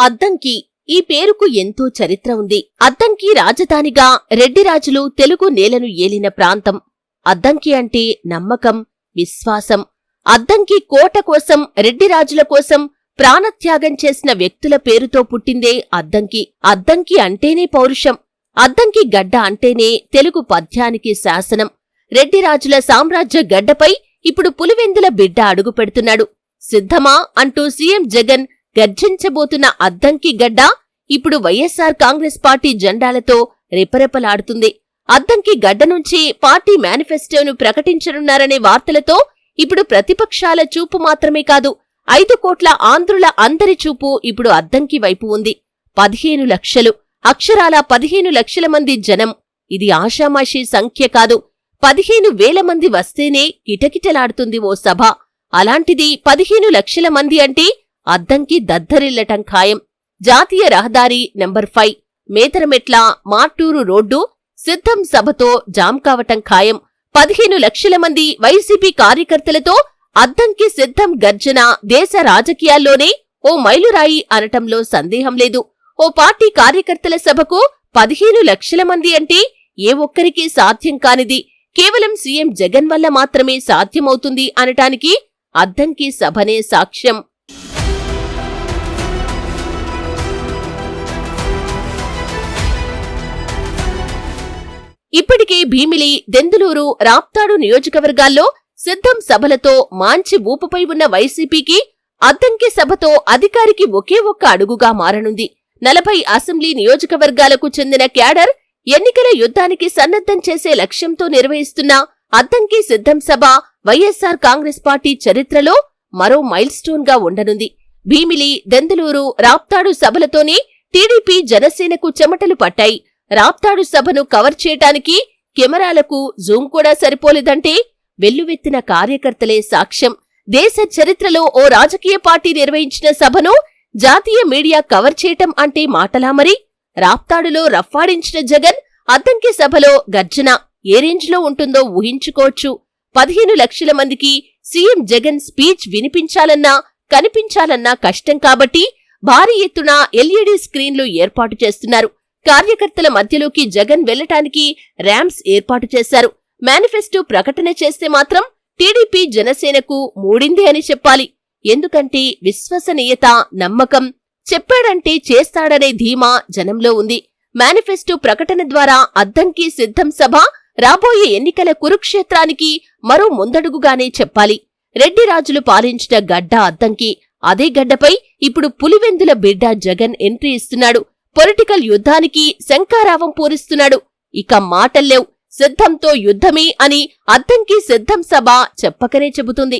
అద్దంకి ఈ పేరుకు ఎంతో చరిత్ర ఉంది. అద్దంకి రాజధానిగా రెడ్డిరాజులు తెలుగు నేలను ఏలిన ప్రాంతం. అద్దంకి అంటే నమ్మకం, విశ్వాసం. అద్దంకి కోట కోసం, రెడ్డిరాజుల కోసం ప్రాణత్యాగం చేసిన వ్యక్తుల పేరుతో పుట్టిందే అద్దంకి. అద్దంకి అంటేనే పౌరుషం. అద్దంకి గడ్డ అంటేనే తెలుగు పద్యానికి శాసనం. రెడ్డిరాజుల సామ్రాజ్య గడ్డపై ఇప్పుడు పులివెందుల బిడ్డ అడుగుపెడుతున్నాడు. సిద్ధమా అంటూ సీఎం జగన్ గర్జించబోతున్న అద్దంకి గడ్డ ఇప్పుడు వైఎస్సార్ కాంగ్రెస్ పార్టీ జెండాలతో రెపరెపలాడుతుంది. అద్దంకి గడ్డ నుంచి పార్టీ మేనిఫెస్టోను ప్రకటించనున్నారనే వార్తలతో ఇప్పుడు ప్రతిపక్షాల చూపు మాత్రమే కాదు, 5 కోట్ల ఆంధ్రుల అందరి చూపు ఇప్పుడు అద్దంకి వైపు ఉంది. 15 లక్షలు, అక్షరాల 15 లక్షల మంది జనం. ఇది ఆషామాషీ సంఖ్య కాదు. 15,000 మంది వస్తేనే కిటకిటలాడుతుంది ఓ సభ. అలాంటిది 15 లక్షల మంది అంటే అద్దంకి దద్దరిల్లటం ఖాయం. జాతీయ రహదారి నంబర్ 5 మేతరమెట్ల మార్టూరు రోడ్డు సిద్ధం సభతో జామ్ కావటం ఖాయం. 15 లక్షల మంది వైసీపీ కార్యకర్తలతో అద్దంకి సిద్ధం గర్జన దేశ రాజకీయాల్లోనే ఓ మైలురాయి అనటంలో సందేహం లేదు. ఓ పార్టీ కార్యకర్తల సభకు 15 లక్షల మంది అంటే ఏ ఒక్కరికీ సాధ్యం కానిది. కేవలం సీఎం జగన్ వల్ల మాత్రమే సాధ్యమవుతుంది అనటానికి అద్దంకి సభనే సాక్ష్యం. ఇప్పటికే భీమిలి, దెందులూరు, రాప్తాడు నియోజకవర్గాల్లో సిద్ధం సభలతో మాంచి ఊపుపై ఉన్న వైసీపీకి అద్దంకి సభతో అధికారికి ఒకే ఒక్క అడుగుగా మారనుంది. 40 అసెంబ్లీ నియోజకవర్గాలకు చెందిన క్యాడర్ ఎన్నికల యుద్ధానికి సన్నద్ధం చేసే లక్ష్యంతో నిర్వహిస్తున్న అద్దంకి సిద్ధం సభ వైఎస్సార్ కాంగ్రెస్ పార్టీ చరిత్రలో మరో మైల్స్టోన్ గా ఉండనుంది. భీమిలి, దెందులూరు, రాప్తాడు సభలతోనే టీడీపీ, జనసేనకు చెమటలు పట్టాయి. రాప్తాడు సభను కవర్ చేయటానికి కెమెరాలకు జూమ్ కూడా సరిపోలేదంటే వెల్లువెత్తిన కార్యకర్తలే సాక్ష్యం. దేశ చరిత్రలో ఓ రాజకీయ పార్టీ నిర్వహించిన సభను జాతీయ మీడియా కవర్ చేయటం అంటే మాటలా మరి? రాప్తాడులో రఫ్ఫాడించిన జగన్ అద్దంకి సభలో గర్జన ఏ రేంజ్లో ఉంటుందో ఊహించుకోవచ్చు. 15 లక్షల మందికి సీఎం జగన్ స్పీచ్ వినిపించాలన్నా, కనిపించాలన్నా కష్టం కాబట్టి భారీ ఎత్తున ఎల్ఈడీ స్క్రీన్లు ఏర్పాటు చేస్తున్నారు. కార్యకర్తల మధ్యలోకి జగన్ వెళ్లటానికి ర్యాంప్స్ ఏర్పాటు చేశారు. మేనిఫెస్టో ప్రకటన చేస్తే మాత్రం టీడీపీ, జనసేనకు మూడిందే అని చెప్పాలి. ఎందుకంటే విశ్వసనీయత, నమ్మకం, చెప్పాడంటే చేస్తాడనే ధీమా జనంలో ఉంది. మేనిఫెస్టో ప్రకటన ద్వారా అద్దంకి సిద్ధం సభ రాబోయే ఎన్నికల కురుక్షేత్రానికి మరో ముందడుగుగానే చెప్పాలి. రెడ్డిరాజులు పాలించిన గడ్డ అద్దంకి. అదే గడ్డపై ఇప్పుడు పులివెందుల బిడ్డ జగన్ ఎంట్రీ ఇస్తున్నాడు. పొలిటికల్ యుద్ధానికి శంఖారావం పూరిస్తున్నాడు. ఇక మాటల్లేవ్, సిద్ధంతో యుద్ధమే అని అద్దంకి సిద్ధం సభ చెప్పకనే చెబుతుంది.